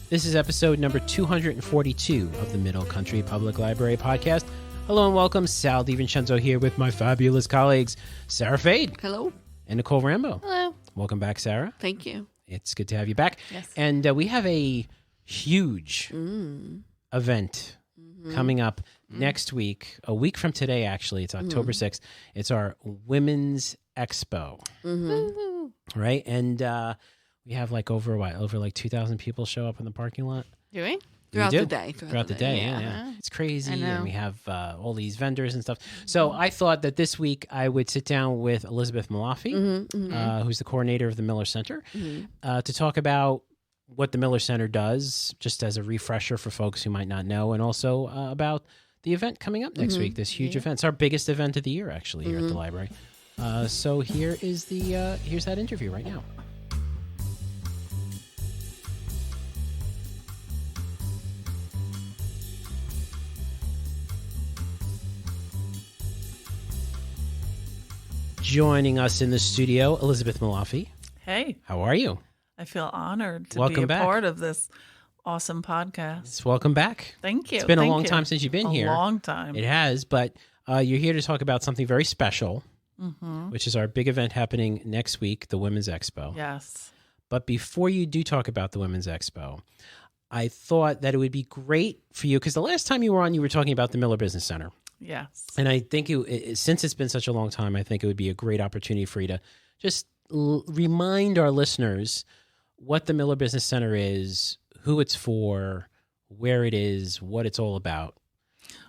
This is episode number 242 of the Middle Country Public Library podcast. Hello and welcome. Sal DiVincenzo here with my fabulous colleagues, Sarah Fade. Hello. And Nicole Rambo. Hello. Welcome back, Sarah. Thank you. It's good to have you back. Yes. And we have a huge event coming up next week, a week from today, actually. It's October 6th. It's our Women's Expo. Right? And we have over 2,000 people show up in the parking lot. Do we? Throughout the day. Throughout the day, yeah. It's crazy. I know. And we have all these vendors and stuff. So I thought that this week I would sit down with Elizabeth Malafi, who's the coordinator of the Miller Center, to talk about what the Miller Center does, just as a refresher for folks who might not know, and also about the event coming up next week, this huge event. It's our biggest event of the year, actually, here at the library. So here's that interview right now. Joining us in the studio, Elizabeth Malafi. Hey. How are you? I feel honored to Welcome be a back. part of this awesome podcast. Welcome back. Thank you. It's been a long time since you've been here. A long time. It has, but you're here to talk about something very special, which is our big event happening next week, the Women's Expo. Yes. But before you do talk about the Women's Expo, I thought that it would be great for you, because the last time you were on, you were talking about the Miller Business Center. Yes. And I think since it's been such a long time, I think it would be a great opportunity for you to just remind our listeners what the Miller Business Center is, who it's for, where it is, what it's all about.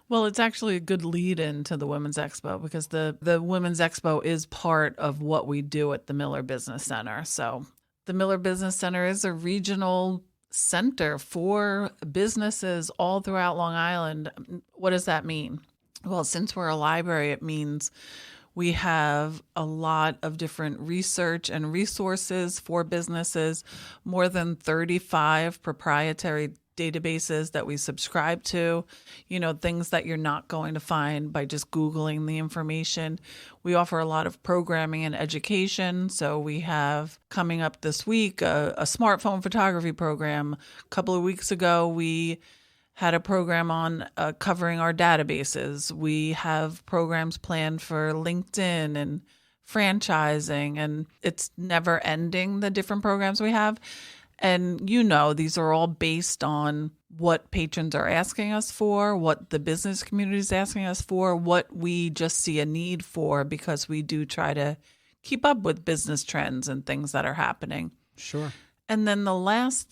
Well, it's actually a good lead into the Women's Expo, because the Women's Expo is part of what we do at the Miller Business Center. So the Miller Business Center is a regional center for businesses all throughout Long Island. What does that mean? Well, since we're a library, it means we have a lot of different research and resources for businesses, more than 35 proprietary databases that we subscribe to, things that you're not going to find by just Googling the information. We offer a lot of programming and education. So we have coming up this week a smartphone photography program. A couple of weeks ago, we had a program on covering our databases. We have programs planned for LinkedIn and franchising, and it's never ending, the different programs we have. And these are all based on what patrons are asking us for, what the business community is asking us for, what we just see a need for, because we do try to keep up with business trends and things that are happening. Sure. And then the last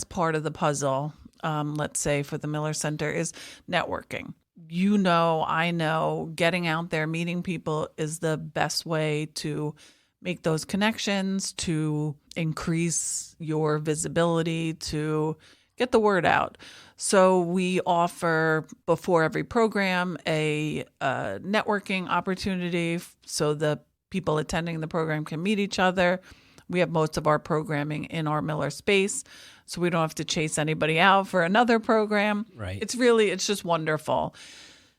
part of the puzzle, let's say for the Miller Center, is networking. I know getting out there, meeting people is the best way to make those connections, to increase your visibility, to get the word out. So we offer, before every program, a networking opportunity so the people attending the program can meet each other. We have most of our programming in our Miller space, so we don't have to chase anybody out for another program. Right. It's just wonderful.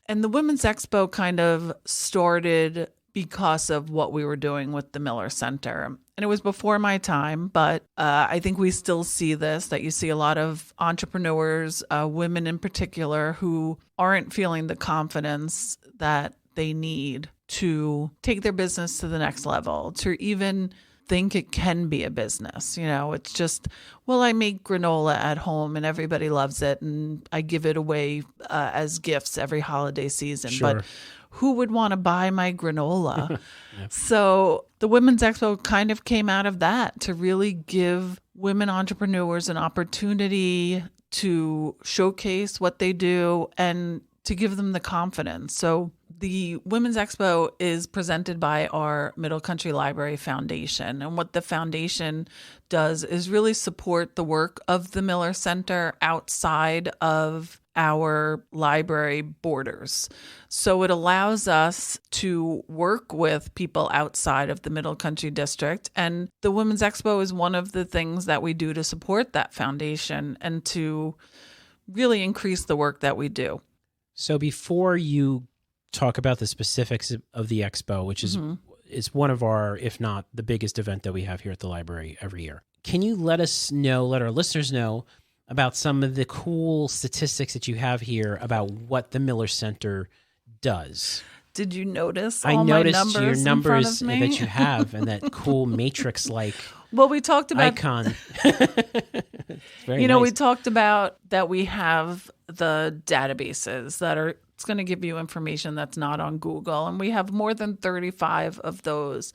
And the Women's Expo kind of started because of what we were doing with the Miller Center. And it was before my time, but I think we still see this, that you see a lot of entrepreneurs, women in particular, who aren't feeling the confidence that they need to take their business to the next level, to even think it can be a business. It's just, well, I make granola at home and everybody loves it, and I give it away as gifts every holiday season. Sure. But who would want to buy my granola? Yep. So the Women's Expo kind of came out of that, to really give women entrepreneurs an opportunity to showcase what they do and to give them the confidence. So the Women's Expo is presented by our Middle Country Library Foundation. And what the foundation does is really support the work of the Miller Center outside of our library borders. So it allows us to work with people outside of the Middle Country District. And the Women's Expo is one of the things that we do to support that foundation and to really increase the work that we do. So before you talk about the specifics of the expo, which is one of our, if not the biggest event that we have here at the library every year, can you let our listeners know about some of the cool statistics that you have here about what the Miller Center does. Did you notice I all noticed my numbers your numbers in front of me? that you have and that cool matrix-like Well, we talked about icon. we talked about that we have the databases that are, it's going to give you information that's not on Google. And we have more than 35 of those.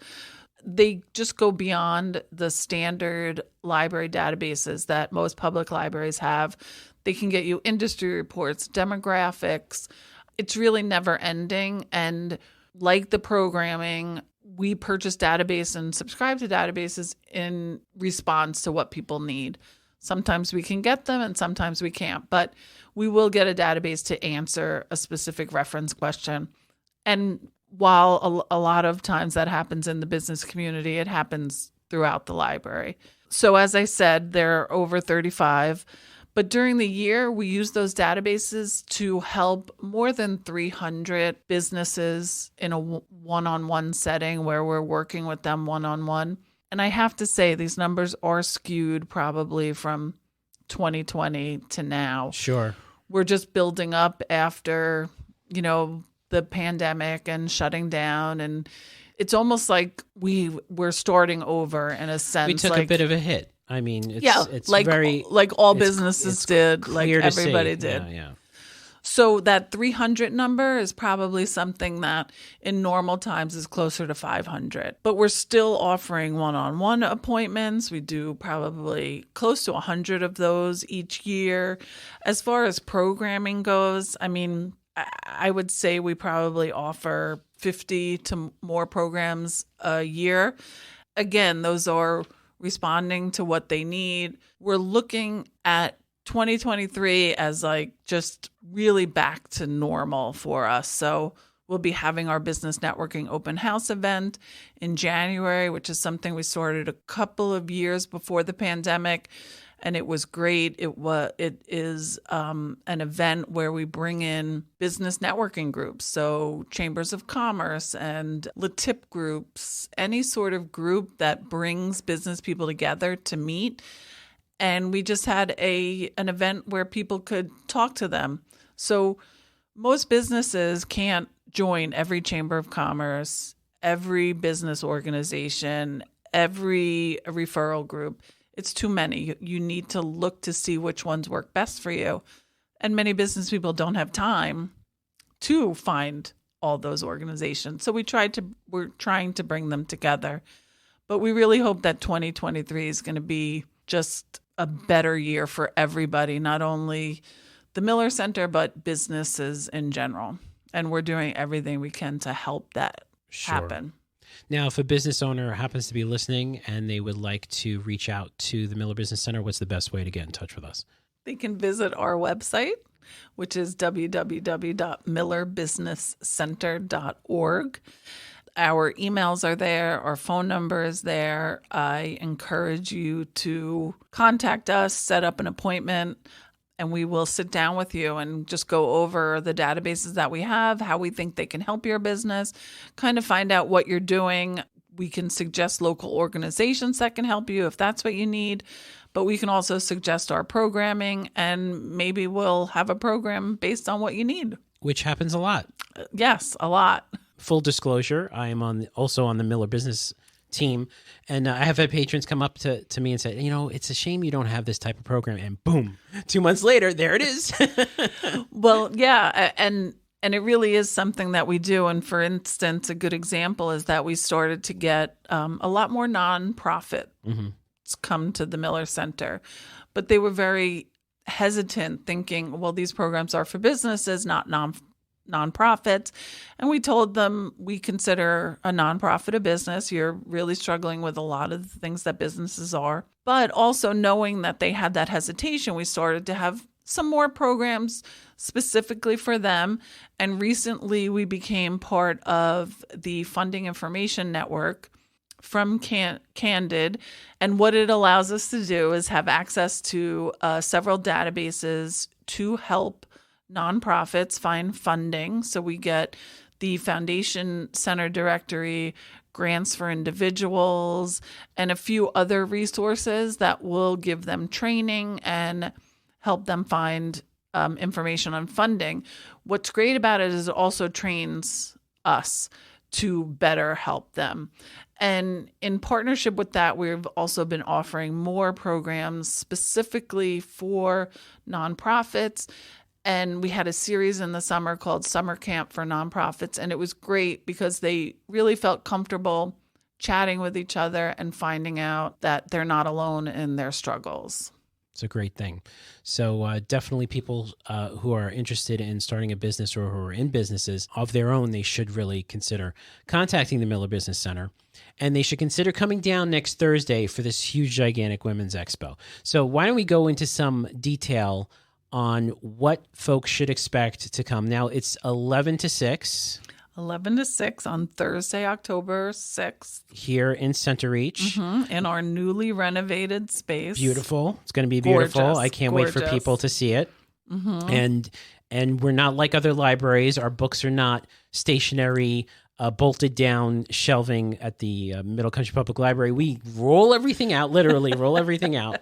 They just go beyond the standard library databases that most public libraries have. They can get you industry reports, demographics. It's really never ending. And like the programming, we purchase database and subscribe to databases in response to what people need. Sometimes we can get them and sometimes we can't, but we will get a database to answer a specific reference question. And while a lot of times that happens in the business community, it happens throughout the library. So as I said, there are over 35. But during the year, we use those databases to help more than 300 businesses in a one-on-one setting where we're working with them one-on-one. And I have to say, these numbers are skewed probably from 2020 to now. Sure. We're just building up after, the pandemic and shutting down. And it's almost like we're starting over in a sense. We took a bit of a hit. I mean, it's like very like all businesses did, like clear to everybody see. did. Yeah. So that 300 number is probably something that in normal times is closer to 500. But we're still offering one-on-one appointments. We do probably close to 100 of those each year. As far as programming goes, I mean, I would say we probably offer 50 to more programs a year. Again, those are responding to what they need. We're looking at 2023 as like just really back to normal for us. So we'll be having our business networking open house event in January, which is something we started a couple of years before the pandemic. And it was great. It is an event where we bring in business networking groups, so chambers of commerce and LaTip groups, any sort of group that brings business people together to meet. And we just had an event where people could talk to them. So most businesses can't join every chamber of commerce, every business organization, every referral group. It's too many. You need to look to see which ones work best for you. And many business people don't have time to find all those organizations. So we're trying to bring them together. But we really hope that 2023 is going to be just a better year for everybody, not only the Miller Center, but businesses in general. And we're doing everything we can to help that happen. Now, if a business owner happens to be listening and they would like to reach out to the Miller Business Center, what's the best way to get in touch with us? They can visit our website, which is www.millerbusinesscenter.org. Our emails are there. Our phone number is there. I encourage you to contact us, set up an appointment, and we will sit down with you and just go over the databases that we have, how we think they can help your business, kind of find out what you're doing. We can suggest local organizations that can help you if that's what you need, but we can also suggest our programming, and maybe we'll have a program based on what you need. Which happens a lot. Yes, a lot. Full disclosure, I am also on the Miller Business team, and I have had patrons come up to me and say, it's a shame you don't have this type of program, and boom, 2 months later, there it is. Well, yeah, and it really is something that we do. And for instance, a good example is that we started to get a lot more nonprofits come to the Miller Center, but they were very hesitant, thinking, well, these programs are for businesses, not nonprofits. And we told them we consider a nonprofit a business. You're really struggling with a lot of the things that businesses are. But also knowing that they had that hesitation, we started to have some more programs specifically for them. And recently we became part of the Funding Information Network from Candid. And what it allows us to do is have access to several databases to help nonprofits find funding. So we get the Foundation Center Directory, grants for individuals, and a few other resources that will give them training and help them find information on funding. What's great about it is it also trains us to better help them. And in partnership with that, we've also been offering more programs specifically for nonprofits. And we had a series in the summer called Summer Camp for Nonprofits. And it was great because they really felt comfortable chatting with each other and finding out that they're not alone in their struggles. It's a great thing. So definitely people who are interested in starting a business or who are in businesses of their own, they should really consider contacting the Miller Business Center. And they should consider coming down next Thursday for this huge, gigantic Women's Expo. So why don't we go into some detail on what folks should expect to come. Now, it's 11 to 6. 11 to 6 on Thursday, October 6th. Here in Center Reach. In our newly renovated space. Beautiful. It's going to be beautiful. Gorgeous. I can't wait for people to see it. And we're not like other libraries. Our books are not stationary, bolted down shelving at the Middle Country Public Library. We roll everything out, literally roll everything out.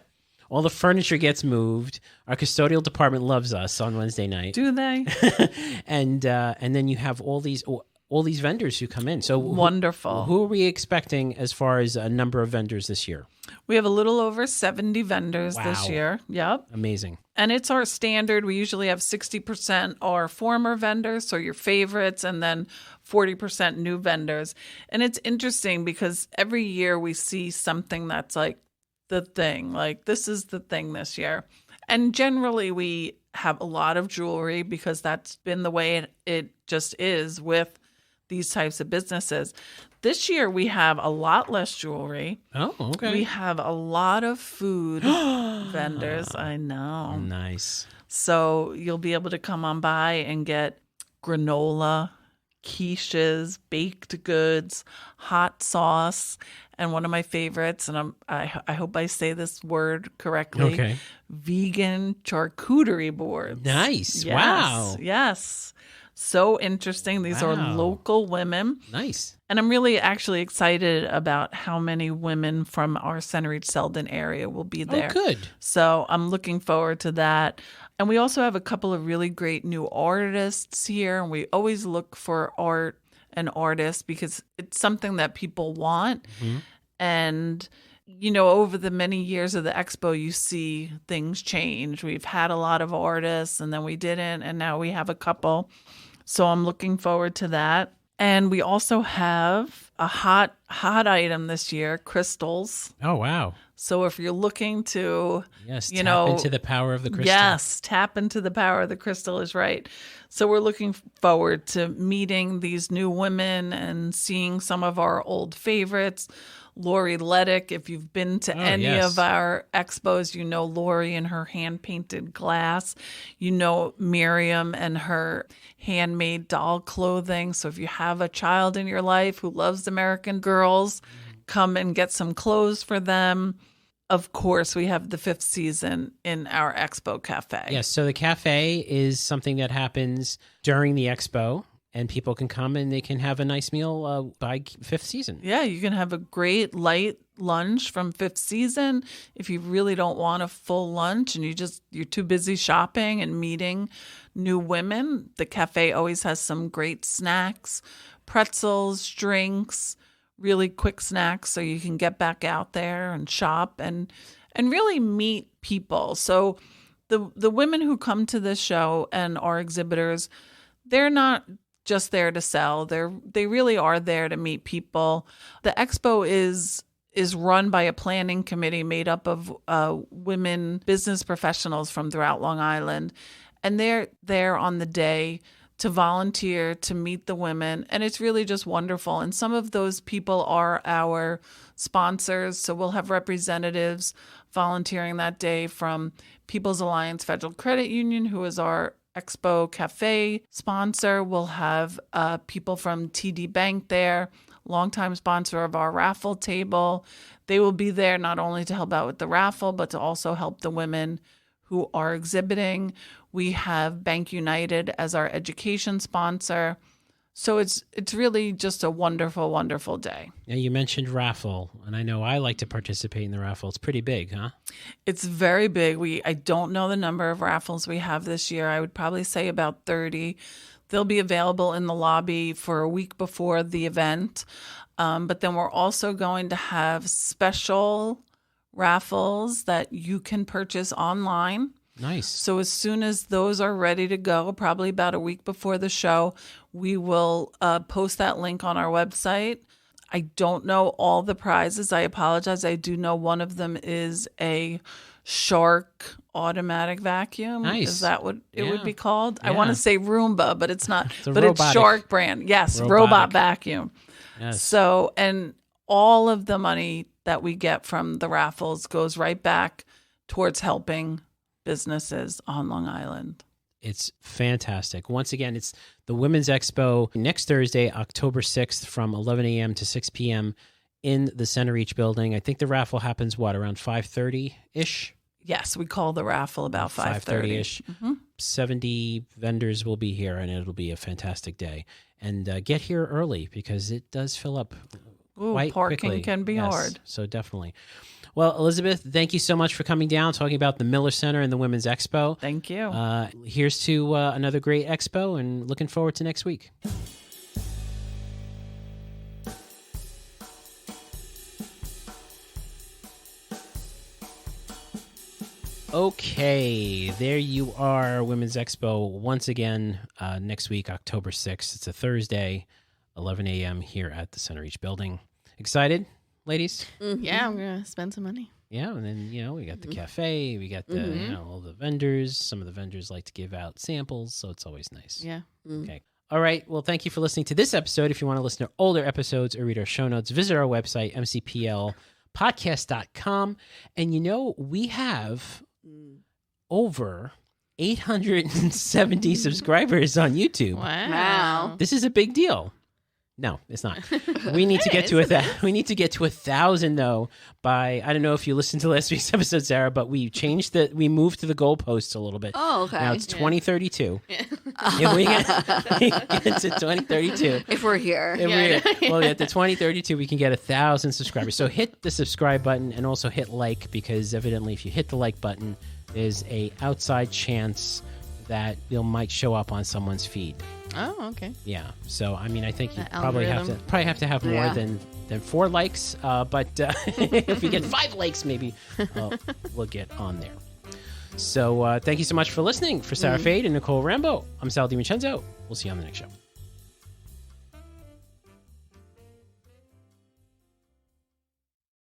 All the furniture gets moved. Our custodial department loves us on Wednesday night. Do they? And then you have all these vendors who come in. So wonderful. Who are we expecting as far as a number of vendors this year? We have a little over 70 vendors this year. Yep. Amazing. And it's our standard. We usually have 60% are former vendors, so your favorites, and then 40% new vendors. And it's interesting because every year we see something that's like the thing, like this is the thing this year. And generally we have a lot of jewelry because that's been the way it just is with these types of businesses. This year we have a lot less jewelry. Oh, okay. We have a lot of food vendors. I know. Nice. So you'll be able to come on by and get granola, quiches, baked goods, hot sauce, and one of my favorites, and I hope I say this word correctly, okay, vegan charcuterie boards. Nice. Yes, wow. Yes. So interesting. These are local women. Nice. And I'm really actually excited about how many women from our Center Reach Selden area will be there. Oh, good. So I'm looking forward to that. And we also have a couple of really great new artists here. And we always look for art and artists because it's something that people want. And, you know, over the many years of the expo, you see things change. We've had a lot of artists and then we didn't. And now we have a couple. So I'm looking forward to that. And we also have a hot item this year, crystals. Oh, wow. So if you're looking to, tap into the power of the crystal. Yes, tap into the power of the crystal is right. So we're looking forward to meeting these new women and seeing some of our old favorites. Lori Ledick, if you've been to any of our expos, you know Lori and her hand-painted glass. You know Miriam and her handmade doll clothing. So if you have a child in your life who loves American Girls, come and get some clothes for them. Of course, we have the 5th season in our Expo Cafe. Yes, so the cafe is something that happens during the expo. And people can come and they can have a nice meal by 5th season. Yeah, you can have a great light lunch from 5th season. If you really don't want a full lunch and you're too busy shopping and meeting new women, the cafe always has some great snacks, pretzels, drinks, really quick snacks so you can get back out there and shop and really meet people. So the women who come to this show and are exhibitors, they're not just there to sell. They really are there to meet people. The expo is run by a planning committee made up of women business professionals from throughout Long Island, and they're there on the day to volunteer to meet the women, and it's really just wonderful. And some of those people are our sponsors, so we'll have representatives volunteering that day from People's Alliance Federal Credit Union, who is our Expo Cafe sponsor. We'll have people from TD Bank there, longtime sponsor of our raffle table. They will be there not only to help out with the raffle, but to also help the women who are exhibiting. We have Bank United as our education sponsor. So it's really just a wonderful, wonderful day. Now, you mentioned raffle, and I know I like to participate in the raffle. It's pretty big, huh? It's very big. I don't know the number of raffles we have this year. I would probably say about 30. They'll be available in the lobby for a week before the event. But then we're also going to have special raffles that you can purchase online. Nice. So as soon as those are ready to go, probably about a week before the show, we will post that link on our website. I don't know all the prizes. I apologize. I do know one of them is a Shark automatic vacuum. Nice. Is that what it would Yeah. be called? I Yeah. want to say Roomba, but it's not. It's a but it's robotic- Shark brand. Yes, robot vacuum. Yes. So, and all of the money that we get from the raffles goes right back towards helping businesses on Long Island. It's fantastic. Once again, it's the Women's Expo next Thursday, October 6th from 11 a.m. to 6 p.m. in the Center Reach building. I think the raffle happens, around 5:30-ish? Yes, we call the raffle about 5:30. 5:30-ish. 70 vendors will be here, and it'll be a fantastic day. And get here early because it does fill up Ooh, quite parking quickly. can be Yes, hard. So definitely. Well, Elizabeth, thank you so much for coming down, talking about the Miller Center and the Women's Expo. Thank you. Here's to another great expo, and looking forward to next week. Okay, there you are, Women's Expo once again next week, October 6th. It's a Thursday, 11 a.m. here at the Center Reach building. Excited, ladies? Yeah, I'm going to spend some money. Yeah, and then, we got the cafe, we got the, all the vendors. Some of the vendors like to give out samples, so it's always nice. Yeah. Okay. All right. Well, thank you for listening to this episode. If you want to listen to older episodes or read our show notes, visit our website, mcplpodcast.com. And we have over 870 subscribers on YouTube. Wow. This is a big deal. No, it's not. We need to get to we need to get to 1,000 though by, I don't know if you listened to last week's episode, Sarah, but we moved to the goalposts a little bit. Oh, okay. Now it's 2032. If we get to 2032. If we're here. Well, at the 2032, we can get 1,000 subscribers. So hit the subscribe button and also hit like, because evidently if you hit the like button, there's a outside chance that you might show up on someone's feed. Oh, okay. Yeah. So I think you The probably have to have more Yeah. than 4 likes. But if we get 5 likes, maybe we'll get on there. So thank you so much for listening. For Sarah Fade and Nicole Rambo, I'm Sal DiVincenzo. We'll see you on the next show.